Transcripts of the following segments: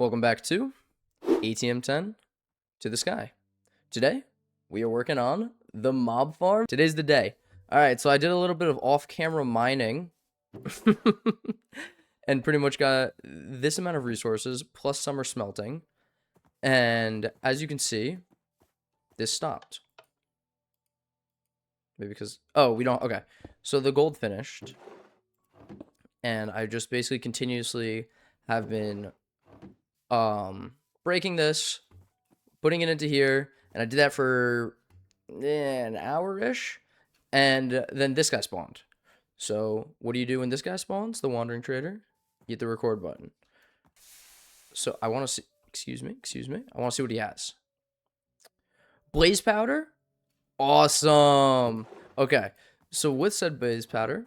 Welcome back to ATM10 to the sky. Today, we are working on the mob farm. Today's the day. Alright, so I did a little bit of off-camera mining. And pretty much got this amount of resources, plus some are smelting. And as you can see, this stopped. Maybe because... Oh, we don't... Okay. So the gold finished. And I just basically continuously have been... breaking this, putting it into here, and I did that for an hour-ish, and then this guy spawned. So what do you do when this guy spawns? The wandering trader. You hit the record button. So I want to see, excuse me, I want to see what he has. Blaze powder? Awesome. Okay, so with said blaze powder,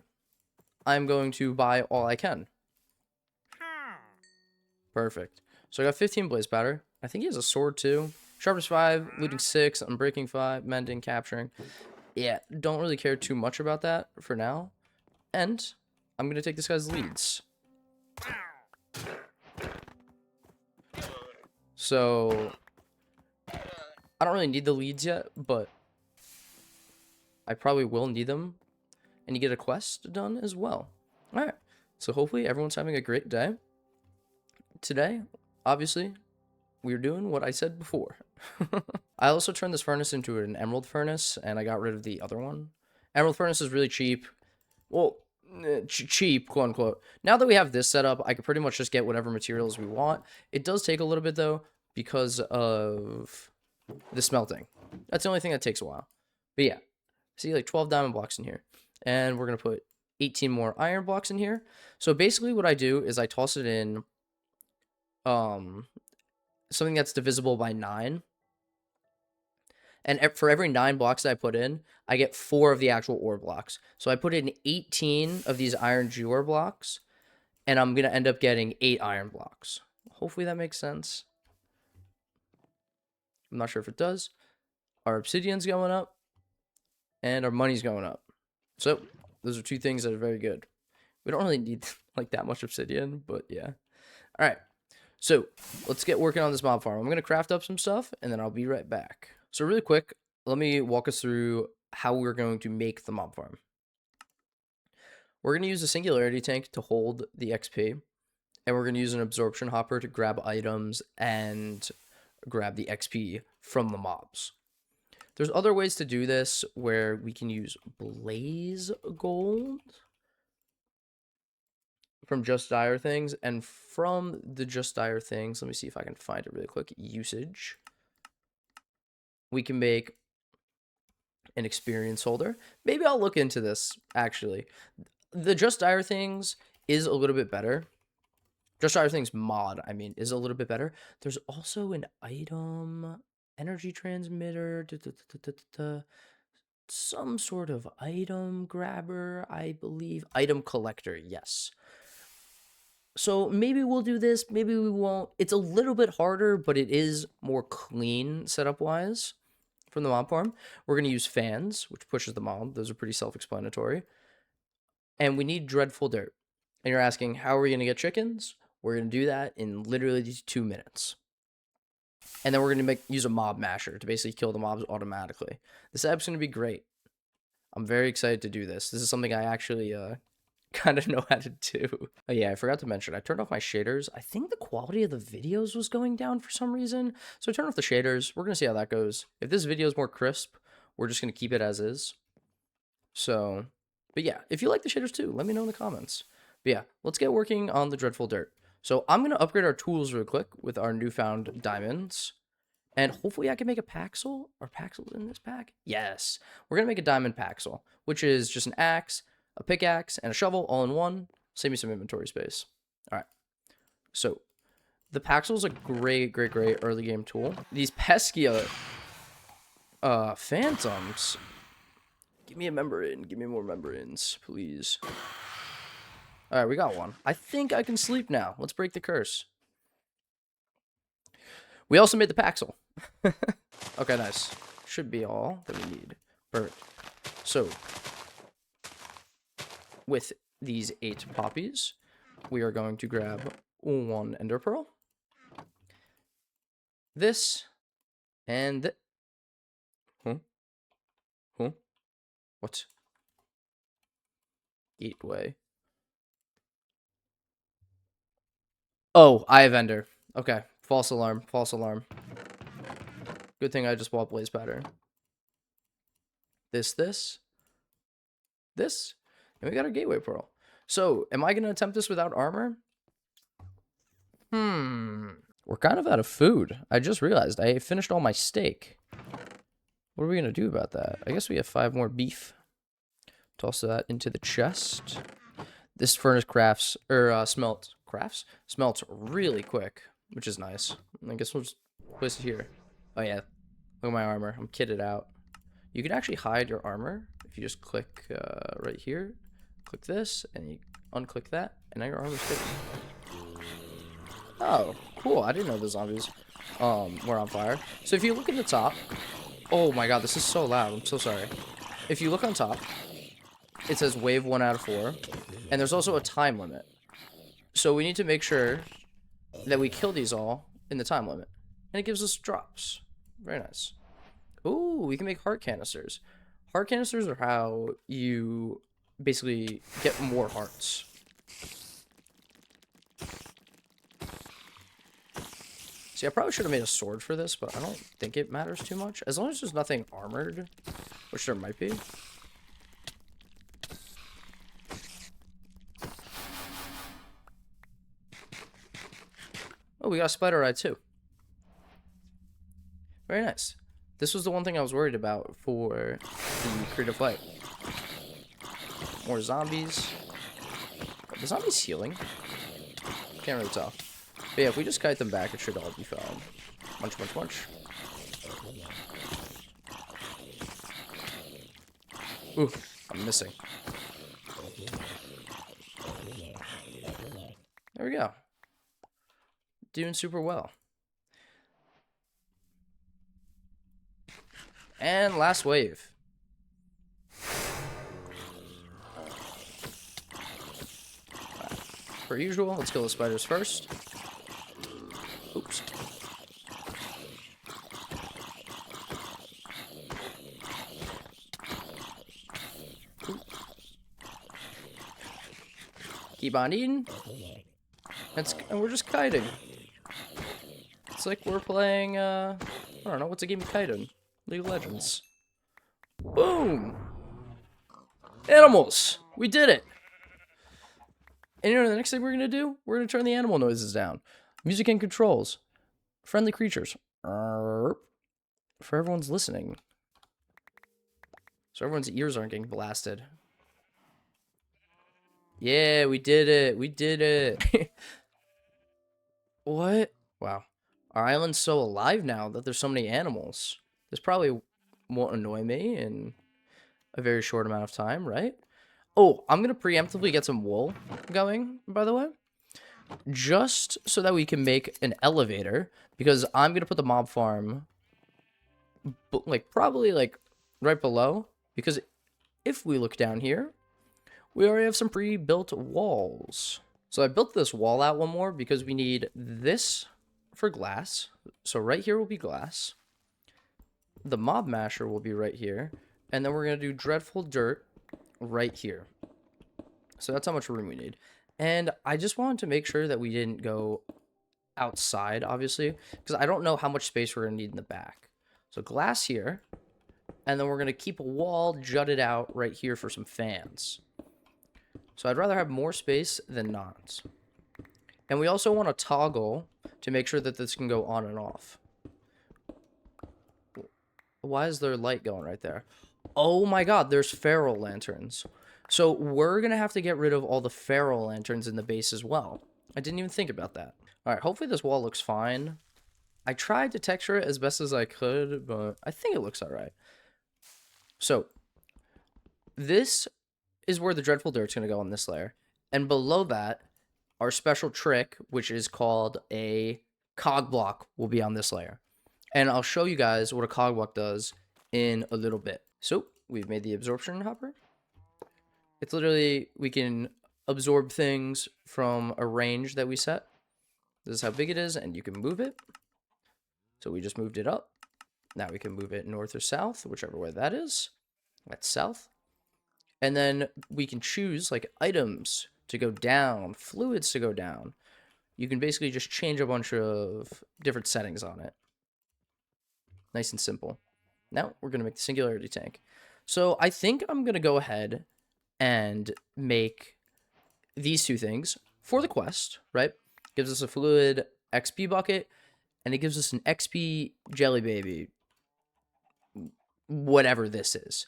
I'm going to buy all I can. Perfect. So I got 15 blaze powder. I think he has a sword too. Sharpness 5, looting 6, unbreaking 5, mending, capturing. Yeah, don't really care too much about that for now. And I'm going to take this guy's leads. So I don't really need the leads yet, but I probably will need them. And you get a quest done as well. Alright, so hopefully everyone's having a great day. Today, obviously, we're doing what I said before. I also turned this furnace into an emerald furnace, and I got rid of the other one. Emerald furnace is really cheap. Well, cheap, quote unquote. Now that we have this set up, I can pretty much just get whatever materials we want. It does take a little bit, though, because of the smelting. That's the only thing that takes a while. But yeah, see, like 12 diamond blocks in here. And we're going to put 18 more iron blocks in here. So basically what I do is I toss it in something that's divisible by 9. And for every 9 blocks that I put in, I get 4 of the actual ore blocks. So I put in 18 of these iron G ore blocks, and I'm going to end up getting 8 iron blocks. Hopefully that makes sense. I'm not sure if it does. Our obsidian's going up, and our money's going up. So those are 2 things that are very good. We don't really need like that much obsidian, but yeah. All right. So let's get working on this mob farm. I'm going to craft up some stuff, and then I'll be right back. So really quick, let me walk us through how we're going to make the mob farm. We're going to use a singularity tank to hold the XP, and we're going to use an absorption hopper to grab items and grab the XP from the mobs. There's other ways to do this where we can use blaze gold from Just Dire things, and from the Just Dire things, let me see if I can find it really quick, usage. We can make an experience holder. Maybe I'll look into this, actually. The Just Dire things is a little bit better. Just Dire things mod, I mean, is a little bit better. There's also an item, energy transmitter, some sort of item grabber, I believe. Item collector, yes. So maybe we'll do this, maybe we won't. It's a little bit harder, but it is more clean setup-wise. From the mob farm, we're going to use fans, which pushes the mob. Those are pretty self-explanatory. And we need dreadful dirt. And you're asking, how are we going to get chickens? We're going to do that in literally 2 minutes. And then we're going to use a mob masher to basically kill the mobs automatically. This setup's going to be great. I'm very excited to do this. This is something I actually kind of know how to do. Oh yeah, I forgot to mention, I turned off my shaders. I think the quality of the videos was going down for some reason. So I turned off the shaders. We're going to see how that goes. If this video is more crisp, we're just going to keep it as is. So, but yeah, if you like the shaders too, let me know in the comments. But yeah, let's get working on the dreadful dirt. So I'm going to upgrade our tools real quick with our newfound diamonds. And hopefully I can make a paxel. Are paxels in this pack? Yes. We're going to make a diamond paxel, which is just an axe, a pickaxe, and a shovel all in one. Save me some inventory space. All right. So the Paxel is a great early game tool. These pesky phantoms. Give me a member in. Give me more member ins, please. All right, we got one. I think I can sleep now. Let's break the curse. We also made the Paxel. Okay, nice. Should be all that we need. Perfect. So with these 8 poppies, we are going to grab 1 ender pearl. this, and huh? Huh? What? Gateway. Oh, eye of Ender. Okay. False alarm. False alarm. Good thing I just bought blaze powder. This, and we got our gateway pearl. So, am I gonna attempt this without armor? We're kind of out of food. I just realized I finished all my steak. What are we gonna do about that? I guess we have 5 more beef. Toss that into the chest. This furnace smelts really quick, which is nice. I guess we'll just place it here. Oh yeah, look at my armor. I'm kitted out. You can actually hide your armor if you just click right here, click this, and you unclick that, and now your armor's hidden. Oh, cool. I didn't know the zombies were on fire. So if you look at the top, oh my god, this is so loud. I'm so sorry. If you look on top, it says wave 1 out of 4, and there's also a time limit. So we need to make sure that we kill these all in the time limit, and it gives us drops. Very nice. Ooh, we can make heart canisters. Heart canisters are how you basically get more hearts. See, I probably should have made a sword for this, but I don't think it matters too much. As long as there's nothing armored, which there might be. Oh, we got a spider eye too. Very nice. This was the one thing I was worried about for the creative light. More zombies. Are the zombies healing? Can't really tell. But yeah, if we just kite them back, it should all be fine. Munch, munch, munch. Ooh, I'm missing. There we go. Doing super well. And last wave. Per usual, let's kill the spiders first. Oops. Keep on eating. And we're just kiting. It's like we're playing, I don't know, what's a game of kiting? League of Legends. Boom! Animals! We did it! And you know the next thing we're gonna do? We're gonna turn the animal noises down. Music and controls. Friendly creatures. For everyone's listening. So everyone's ears aren't getting blasted. Yeah, we did it. We did it. What? Wow. Our island's so alive now that there's so many animals. This probably won't annoy me in a very short amount of time, right? Oh, I'm going to preemptively get some wool going, by the way. Just so that we can make an elevator. Because I'm going to put the mob farm, probably right below. Because if we look down here, we already have some pre-built walls. So I built this wall out one more because we need this for glass. So right here will be glass. The mob masher will be right here. And then we're going to do dreadful dirt right here. So that's how much room we need. And I just wanted to make sure that we didn't go outside, obviously, because I don't know how much space we're going to need in the back. So glass here. And then we're going to keep a wall jutted out right here for some fans. So I'd rather have more space than not. And we also want to toggle to make sure that this can go on and off. Why is there light going right there? Oh my god, there's feral lanterns. So we're going to have to get rid of all the feral lanterns in the base as well. I didn't even think about that. All right, hopefully this wall looks fine. I tried to texture it as best as I could, but I think it looks all right. So this is where the dreadful dirt's going to go on this layer. And below that, our special trick, which is called a cog block, will be on this layer. And I'll show you guys what a cog block does in a little bit. So we've made the absorption hopper. It's literally, we can absorb things from a range that we set. This is how big it is, and you can move it. So we just moved it up. Now we can move it north or south, whichever way that is. That's south. And then we can choose like items to go down, fluids to go down. You can basically just change a bunch of different settings on it. Nice and simple. Now we're going to make the singularity tank. So I think I'm going to go ahead and make these two things for the quest, right? Gives us a fluid XP bucket, and it gives us an XP jelly baby, whatever this is.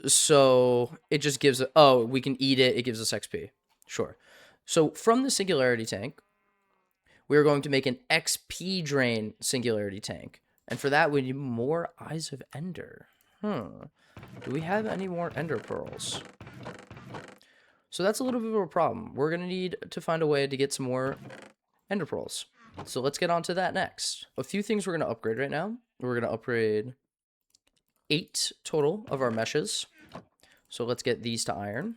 So it just gives, oh, we can eat it. It gives us XP. Sure. So from the singularity tank, we're going to make an XP drain singularity tank. And for that, we need more Eyes of Ender. Do we have any more Ender Pearls? So that's a little bit of a problem. We're going to need to find a way to get some more Ender Pearls. So let's get on to that next. A few things we're going to upgrade right now. We're going to upgrade 8 total of our meshes. So let's get these to iron.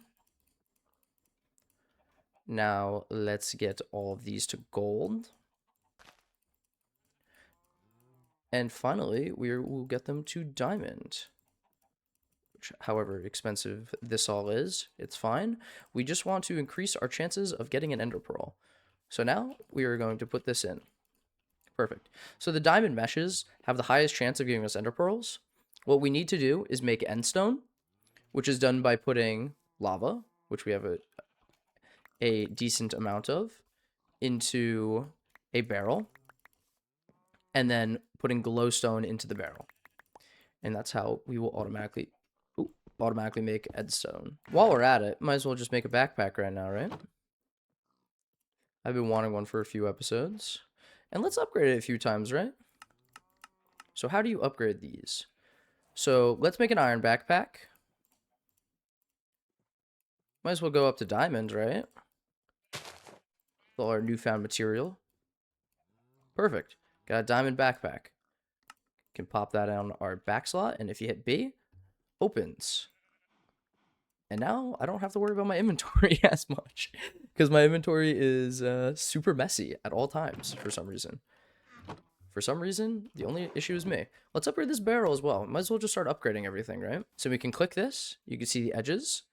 Now let's get all of these to gold. And finally, we'll get them to diamond. Which, however expensive this all is, it's fine. We just want to increase our chances of getting an ender pearl. So now we are going to put this in. Perfect. So the diamond meshes have the highest chance of giving us ender pearls. What we need to do is make endstone, which is done by putting lava, which we have a decent amount of, into a barrel, and then putting glowstone into the barrel. And that's how we will automatically make endstone. While we're at it, might as well just make a backpack right now, right? I've been wanting one for a few episodes. And let's upgrade it a few times, right? So how do you upgrade these? So let's make an iron backpack. Might as well go up to diamond, right? With all our newfound material. Perfect. Got a diamond backpack. Can pop that on our back slot, and if you hit B, opens. And now I don't have to worry about my inventory as much, because my inventory is super messy at all times for some reason. For some reason, the only issue is me. Let's upgrade this barrel as well. Might as well just start upgrading everything, right? So we can click this. You can see the edges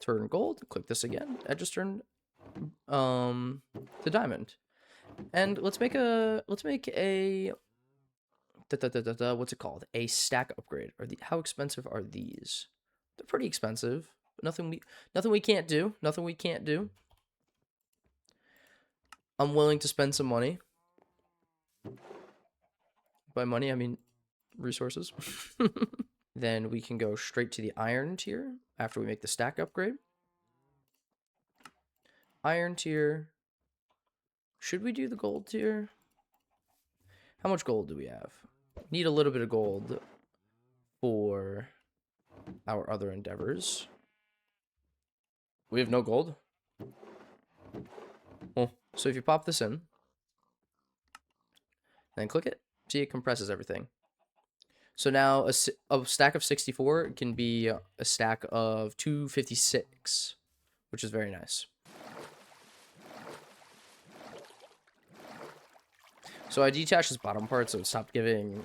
turn gold. Click this again. Edges turn to diamond. And let's make a what's it called? A stack upgrade. How expensive are these? They're pretty expensive. Nothing we can't do. Nothing we can't do. I'm willing to spend some money. By money, I mean resources. Then we can go straight to the iron tier after we make the stack upgrade. Iron tier. Should we do the gold tier? How much gold do we have? Need a little bit of gold for our other endeavors. We have no gold. Well, so if you pop this in, then click it, see it compresses everything. So now a stack of 64 can be a stack of 256, which is very nice. So I detached this bottom part so it stopped giving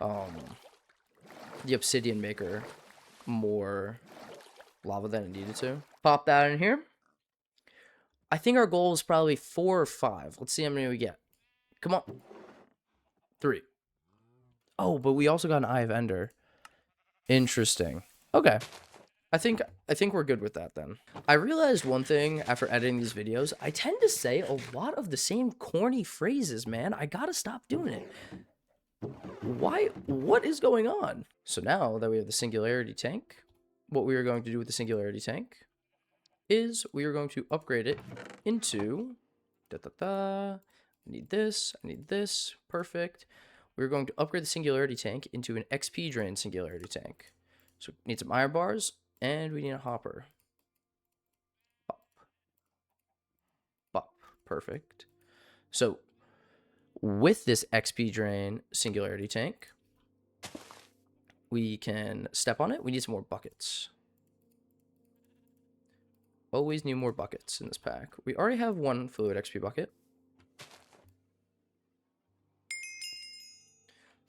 the obsidian maker more lava than it needed to. Pop that in here. I think our goal is probably 4 or 5. Let's see how many we get. Come on. 3. Oh, but we also got an Eye of Ender. Interesting. Okay. I think we're good with that then. I realized one thing after editing these videos. I tend to say a lot of the same corny phrases, man. I gotta stop doing it. Why? What is going on? So now that we have the singularity tank, what we are going to do with the singularity tank is we are going to upgrade it into I need this, perfect. We're going to upgrade the singularity tank into an XP drain singularity tank. So we need some iron bars and we need a hopper. Pop. Pop. Perfect. So with this XP drain singularity tank, we can step on it. We need some more buckets. Always need more buckets in this pack. We already have one fluid XP bucket.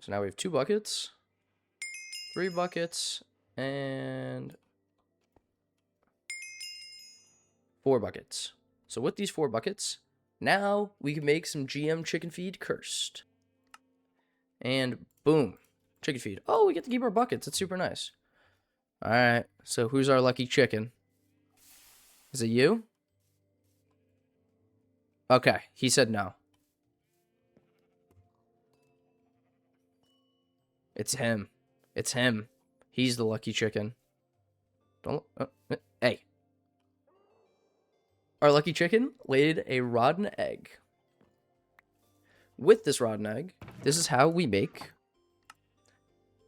So now we have 2 buckets, 3 buckets, and 4 buckets. So with these 4 buckets, now we can make some GM chicken feed cursed. And boom, chicken feed. Oh, we get to keep our buckets. It's super nice. All right, so who's our lucky chicken? Is it you? Okay, he said no. It's him. It's him. He's the lucky chicken. Don't. Hey. Our lucky chicken laid a rotten egg. With this rotten egg, this is how we make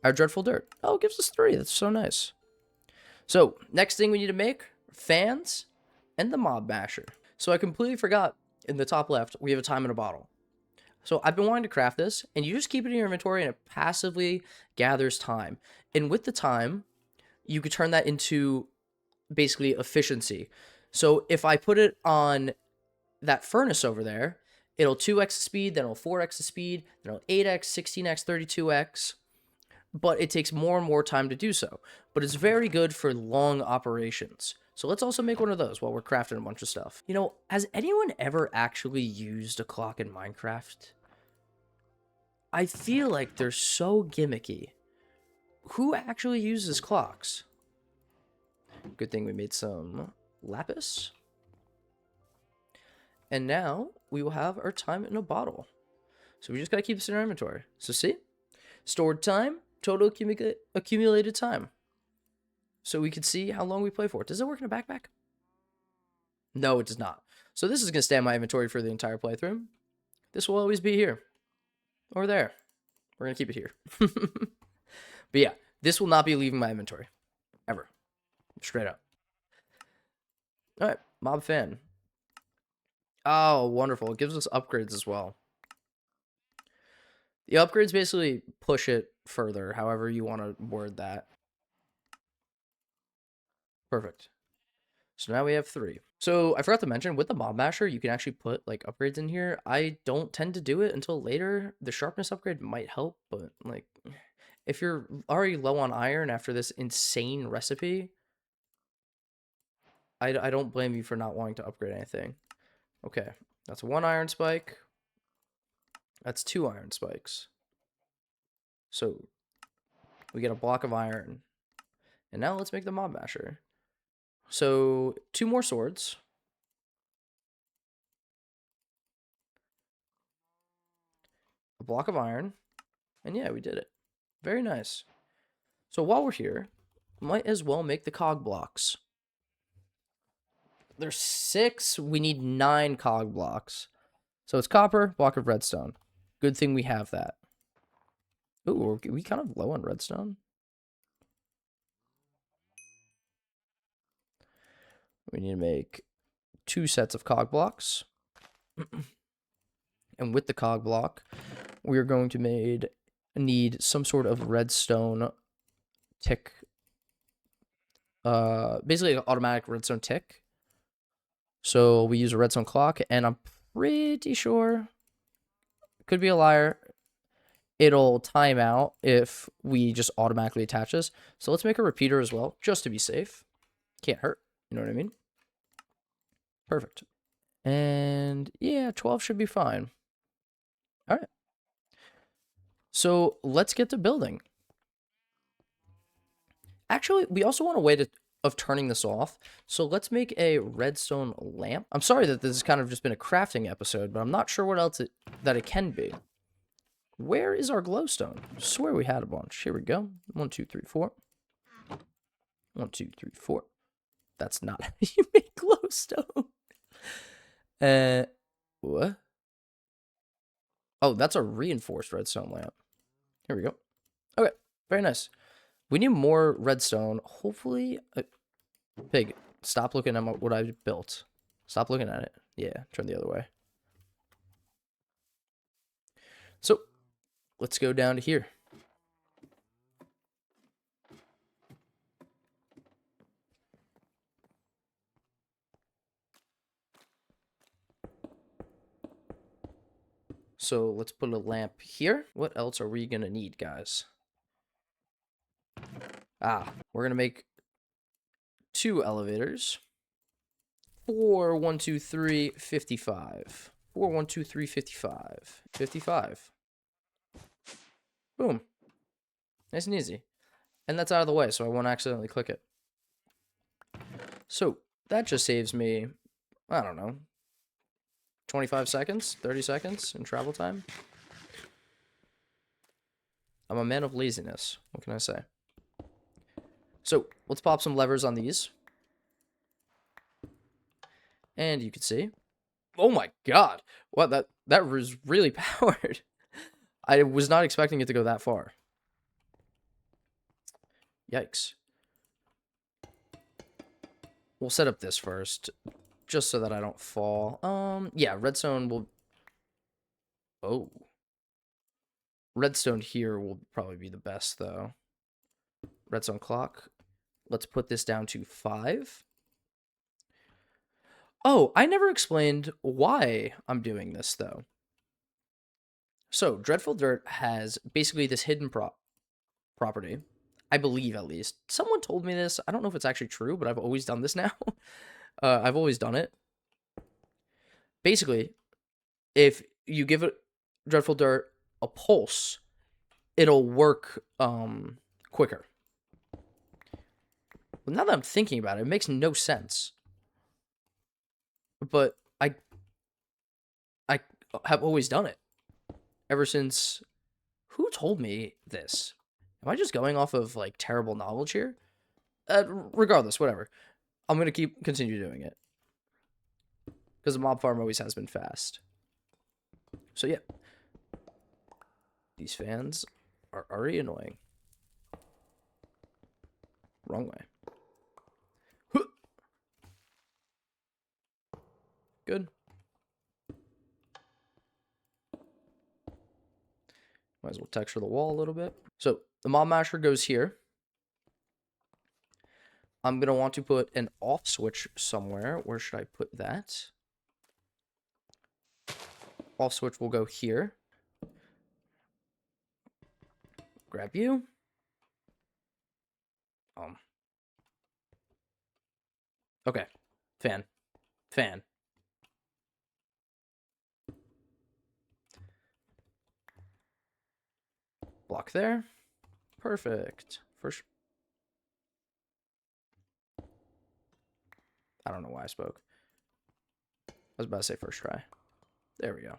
our dreadful dirt. Oh, it gives us 3. That's so nice. So, next thing we need to make, fans and the mob basher. So I completely forgot, in the top left, we have a time in a bottle. So I've been wanting to craft this, and you just keep it in your inventory, and it passively gathers time. And with the time, you could turn that into basically efficiency. So if I put it on that furnace over there, it'll 2x the speed, then it'll 4x the speed, then it'll 8x, 16x, 32x. But it takes more and more time to do so. But it's very good for long operations. So let's also make one of those while we're crafting a bunch of stuff. You know, has anyone ever actually used a clock in Minecraft? I feel like they're so gimmicky. Who actually uses clocks? Good thing we made some lapis. And now we will have our time in a bottle. So we just got to keep this in our inventory. So see? Stored time, total accumulated time. So we can see how long we play for. Does it work in a backpack? No, it does not. So this is going to stay in my inventory for the entire playthrough. This will always be here. Or there. We're going to keep it here. But yeah, this will not be leaving my inventory. Ever. Straight up. Alright, mob fan. Oh, wonderful. It gives us upgrades as well. The upgrades basically push it further, however you want to word that. Perfect. So now we have 3. So I forgot to mention, with the mob masher, you can actually put like upgrades in here. I don't tend to do it until later. The sharpness upgrade might help, but like if you're already low on iron after this insane recipe, I don't blame you for not wanting to upgrade anything. Okay, that's 1 iron spike. That's 2 iron spikes. So we get a block of iron. And now let's make the mob masher. So 2 more swords. A block of iron. And yeah, we did it. Very nice. So while we're here, might as well make the cog blocks. There's 6. We need 9 cog blocks. So it's copper, block of redstone. Good thing we have that. Ooh, are we kind of low on redstone? We need to make 2 sets of cog blocks. And with the cog block, we're going to need some sort of redstone tick. Basically an automatic redstone tick. So we use a redstone clock, and I'm pretty sure, could be a liar, it'll time out if we just automatically attach this. So let's make a repeater as well, just to be safe. Can't hurt, you know what I mean? Perfect. And yeah, 12 should be fine. All right. So let's get to building. Actually, we also want a way of turning this off. So let's make a redstone lamp. I'm sorry that this has kind of just been a crafting episode, but I'm not sure what else that it can be. Where is our glowstone? I swear we had a bunch. Here we go. 1, 2, 3, 4. 1, 2, 3, 4. That's not how you make glowstone. What? Oh, that's a reinforced redstone lamp. Here we go. Okay, very nice. We need more redstone. Hopefully, Pig, stop looking at what I built. Stop looking at it. Yeah, turn the other way. So, let's go down to here. So let's put a lamp here. What else are we gonna need, guys? We're gonna make 2 elevators. 4, 1, 2, 3, 55. 4, 1, 2, 3, 55. 55. Boom. Nice and easy. And that's out of the way, so I won't accidentally click it. So that just saves me, I don't know, 25 seconds, 30 seconds in travel time. I'm a man of laziness. What can I say? So let's pop some levers on these. And you can see. Oh my god. What, that was really powered. I was not expecting it to go that far. Yikes. We'll set up this first, just so that I don't fall. Yeah, redstone will... Oh. Redstone here will probably be the best, though. Redstone clock. Let's put this down to 5. Oh, I never explained why I'm doing this, though. So, Dreadful Dirt has basically this hidden property. I believe, at least. Someone told me this. I don't know if it's actually true, but I've always done this now. I've always done it. Basically, if you give it Dreadful Dirt a pulse, it'll work quicker. Well, now that I'm thinking about it, it makes no sense. But I have always done it. Ever since... Who told me this? Am I just going off of, like, terrible knowledge here? Regardless, whatever. I'm going to continue doing it. Because the mob farm always has been fast. So, yeah. These fans are already annoying. Wrong way. Good. Might as well texture the wall a little bit. So, the mob masher goes here. I'm going to want to put an off switch somewhere. Where should I put that? Off switch will go here. Grab you. Okay. Fan. Block there. Perfect. First. I don't know why I spoke. I was about to say first try. There we go.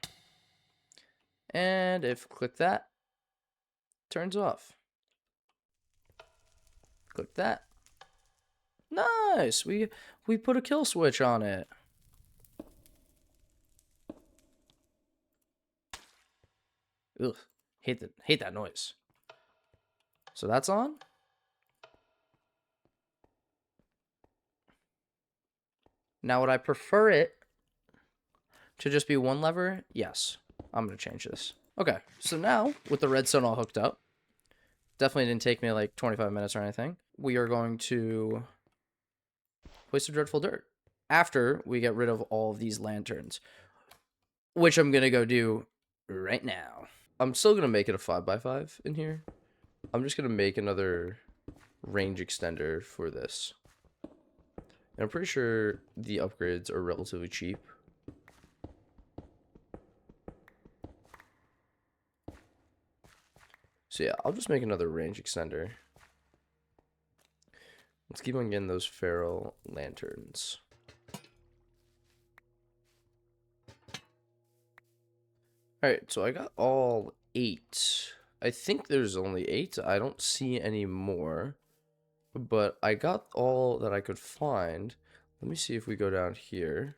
And if click that, turns off. Click that. Nice. We put a kill switch on it. Ugh. Hate that noise. So that's on. Now would I prefer it to just be one lever? Yes. I'm going to change this. Okay. So now with the redstone all hooked up, definitely didn't take me like 25 minutes or anything. We are going to place the Dreadful Dirt after we get rid of all of these lanterns, which I'm going to go do right now. I'm still going to make it a 5x5 in here. I'm just going to make another range extender for this. And I'm pretty sure the upgrades are relatively cheap. So yeah, I'll just make another range extender. Let's keep on getting those feral lanterns. Alright, so I got all 8. I think there's only 8. I don't see any more. But I got all that I could find. Let me see if we go down here.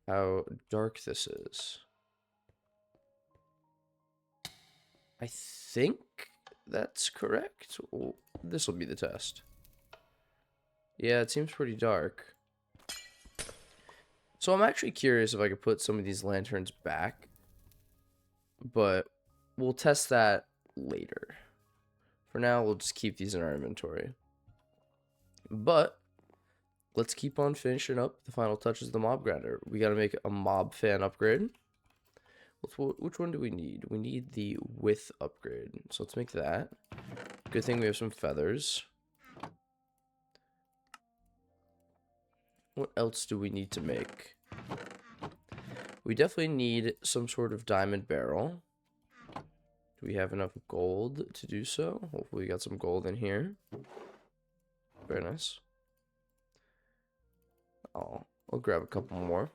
How dark this is. I think that's correct. Well, this will be the test. Yeah, it seems pretty dark. So I'm actually curious if I could put some of these lanterns back. But we'll test that later. For now, we'll just keep these in our inventory. But let's keep on finishing up the final touches of the mob grinder. We got to make a mob fan upgrade. Which one do we need? We need the width upgrade. So let's make that. Good thing we have some feathers. What else do we need to make? We definitely need some sort of diamond barrel. Do we have enough gold to do so? Hopefully we got some gold in here. Very nice. I'll grab a couple more.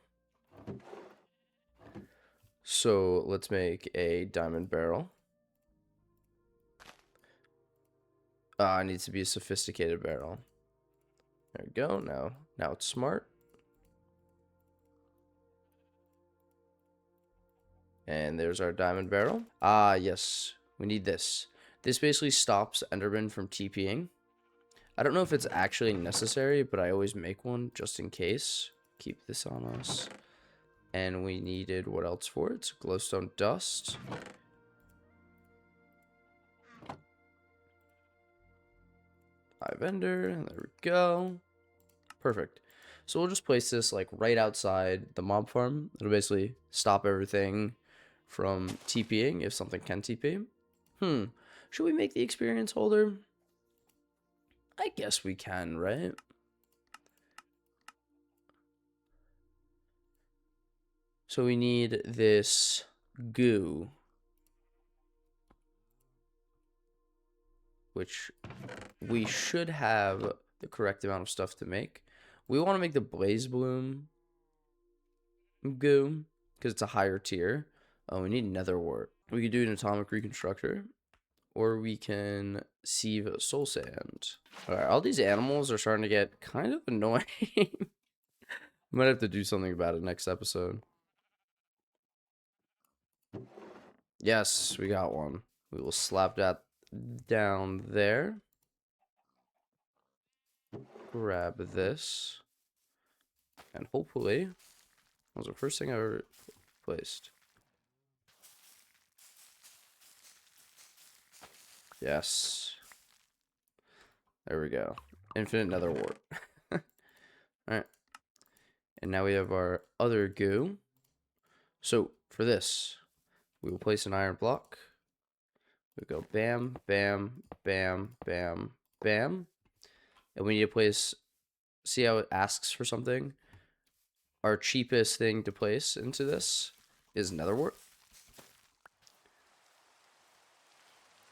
So let's make a diamond barrel. It needs to be a sophisticated barrel. There we go. Now it's smart. And there's our diamond barrel. Yes. We need this. This basically stops Enderman from TPing. I don't know if it's actually necessary, but I always make one just in case. Keep this on us. And we needed what else for it? Glowstone dust. Live ender. There we go. Perfect. So we'll just place this like right outside the mob farm. It'll basically stop everything from TPing if something can TP. Should we make the experience holder? I guess we can, right? So we need this goo, which we should have the correct amount of stuff to make. We want to make the blaze bloom goo because it's a higher tier. Oh, we need nether wart. We could do an atomic reconstructor, or we can sieve soul sand. All right, all these animals are starting to get kind of annoying. Might have to do something about it next episode. Yes, we got one. We will slap that down there. Grab this. And hopefully, that was the first thing I ever placed. Yes. There we go. Infinite nether wart. Alright. And now we have our other goo. So, for this, we will place an iron block. We go bam, bam, bam, bam, bam. And we need to place, see how it asks for something? Our cheapest thing to place into this is nether wart.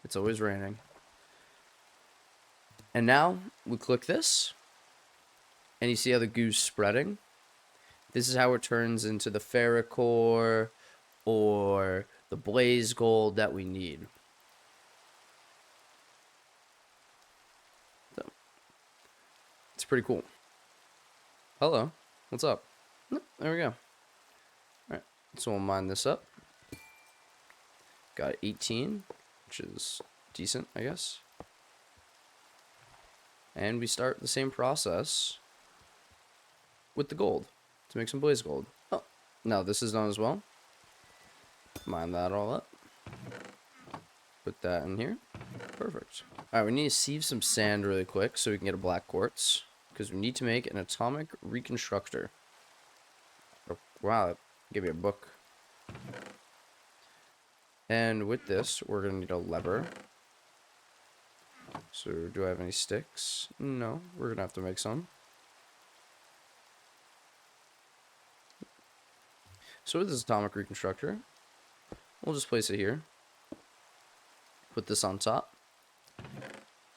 It's always raining. And now we click this, and you see how the goo's spreading. This is how it turns into the ferrocore or the blaze gold that we need. So, it's pretty cool. Hello, what's up? There we go. All right, so we'll mine this up. Got 18, which is decent, I guess. And we start the same process with the gold to make some blaze gold. Oh, now this is done as well. Mine that all up. Put that in here. Perfect. All right, we need to sieve some sand really quick so we can get a black quartz, because we need to make an atomic reconstructor. Oh, wow, give me a book. And with this, we're going to need a lever. So, do I have any sticks? No, we're going to have to make some. So with this atomic reconstructor, we'll just place it here. Put this on top.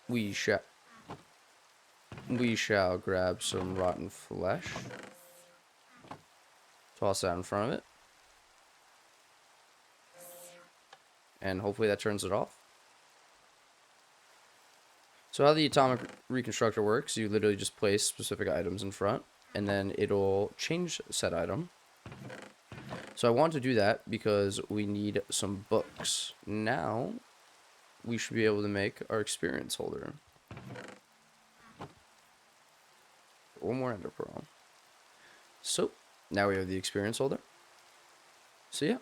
We shall grab some rotten flesh. Toss that in front of it. And hopefully that turns it off. So how the atomic reconstructor works, you literally just place specific items in front, and then it'll change said item. So I want to do that because we need some books. Now, we should be able to make our experience holder. One more ender pearl. So, now we have the experience holder. So yeah,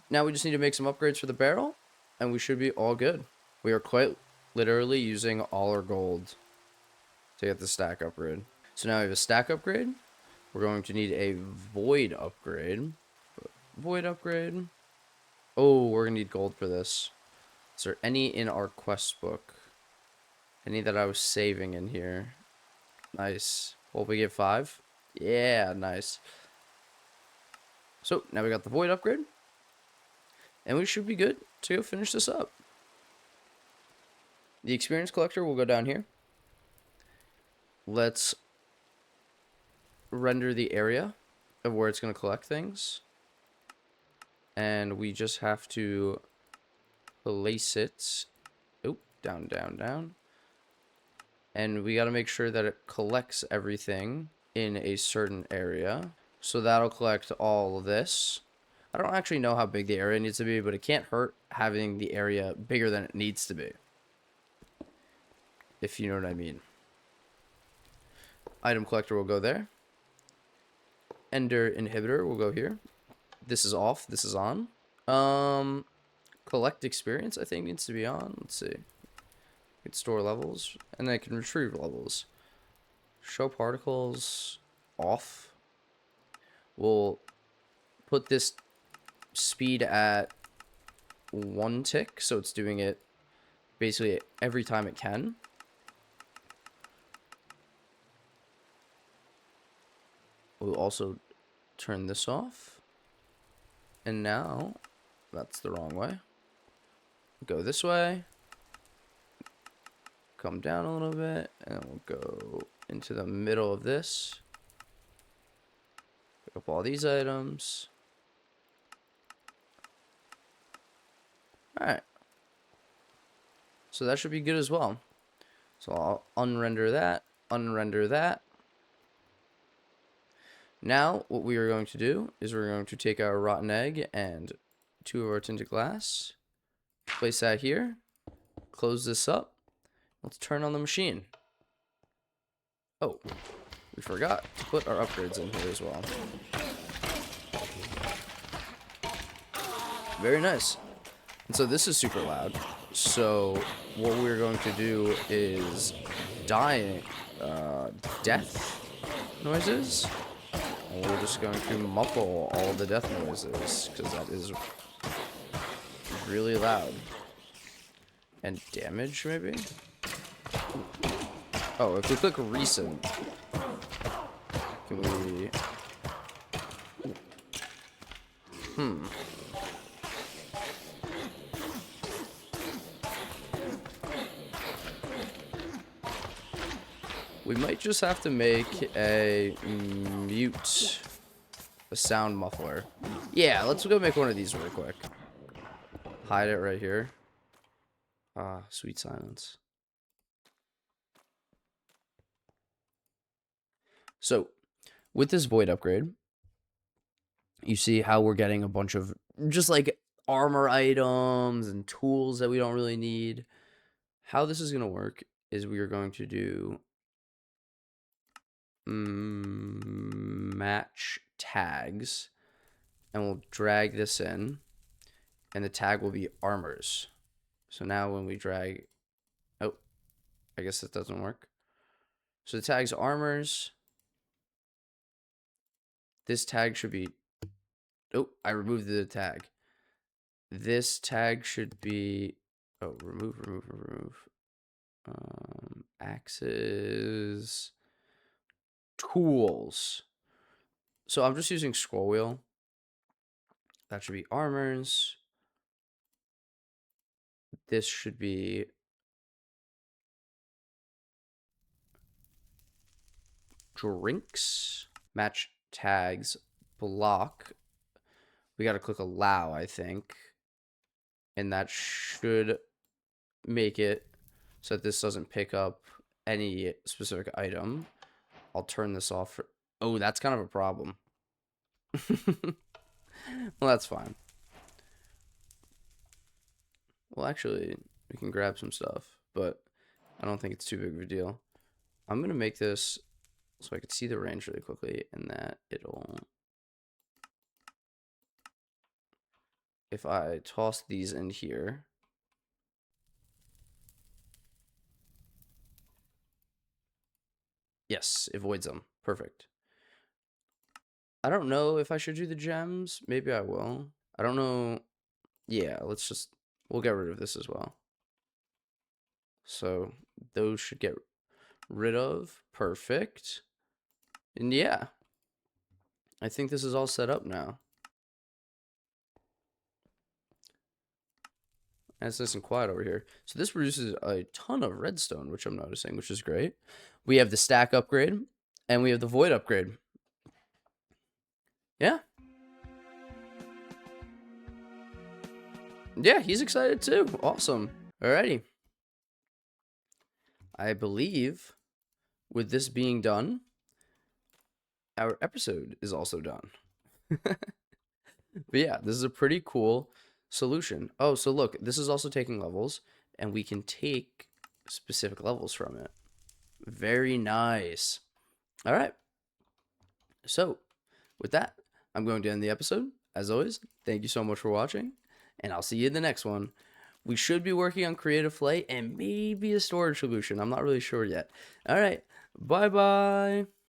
now we just need to make some upgrades for the barrel, and we should be all good. We are quite literally using all our gold to get the stack upgrade. So now we have a stack upgrade. We're going to need a void upgrade. Void upgrade. Oh, we're gonna need gold for this. Is there any in our quest book? Any that I was saving in here? Nice. Well, we get 5. Yeah, nice. So now we got the void upgrade, and we should be good to go finish this up. The experience collector will go down here. Let's render the area of where it's going to collect things, and we just have to place it. Oh, down, down, down. And we got to make sure that it collects everything in a certain area. So that'll collect all of this. I don't actually know how big the area needs to be, but it can't hurt having the area bigger than it needs to be, if you know what I mean. Item collector will go there. Ender inhibitor will go here. This is off. This is on. Collect experience, I think, needs to be on. Let's see. I can store levels, and then I can retrieve levels. Show particles off. We'll put this speed at 1 tick, so it's doing it basically every time it can. We'll also turn this off. And now, that's the wrong way. Go this way. Come down a little bit, and we'll go into the middle of this. Pick up all these items. Alright. So that should be good as well. So I'll unrender that, unrender that. Now, what we are going to do is we're going to take our rotten egg and 2 of our tinted glass, place that here, close this up. Let's turn on the machine. Oh, we forgot to put our upgrades in here as well. Very nice. And so this is super loud. So what we're going to do is death noises. And we're just going to muffle all the death noises, because that is really loud. And damage, maybe? Oh, if we click recent, can we... We might just have to make a sound muffler. Yeah, let's go make one of these really quick. Hide it right here. Ah, sweet silence. So, with this void upgrade, you see how we're getting a bunch of just like armor items and tools that we don't really need. How this is going to work is we are going to do match tags, and we'll drag this in, and the tag will be armors. So now when we drag, oh, I guess that doesn't work. So the tag's armors. This tag should be, oh, I removed the tag. This tag should be, oh, remove. Axes, tools. So I'm just using scroll wheel. That should be armors. This should be drinks. Match tags, block. We got to click allow, I think. And that should make it so that this doesn't pick up any specific item. I'll turn this off. Oh, that's kind of a problem. Well, that's fine. Well, actually, we can grab some stuff, but I don't think it's too big of a deal. I'm going to make this so I can see the range really quickly, and that it'll... If I toss these in here... Yes, it voids them. Perfect. I don't know if I should do the gems. Maybe I will. I don't know Yeah, we'll get rid of this as well. So those should get rid of. Perfect. And yeah, I think this is all set up now. And it's nice and quiet over here. So this produces a ton of redstone, which I'm noticing, which is great. We have the stack upgrade, and we have the void upgrade. Yeah. Yeah, he's excited too. Awesome. Alrighty. I believe with this being done, our episode is also done. But yeah, this is a pretty cool solution. Oh, so look, this is also taking levels, and we can take specific levels from it. Very nice. All right. So, with that, I'm going to end the episode. As always, thank you so much for watching, and I'll see you in the next one. We should be working on creative play and maybe a storage solution. I'm not really sure yet. All right. Bye-bye.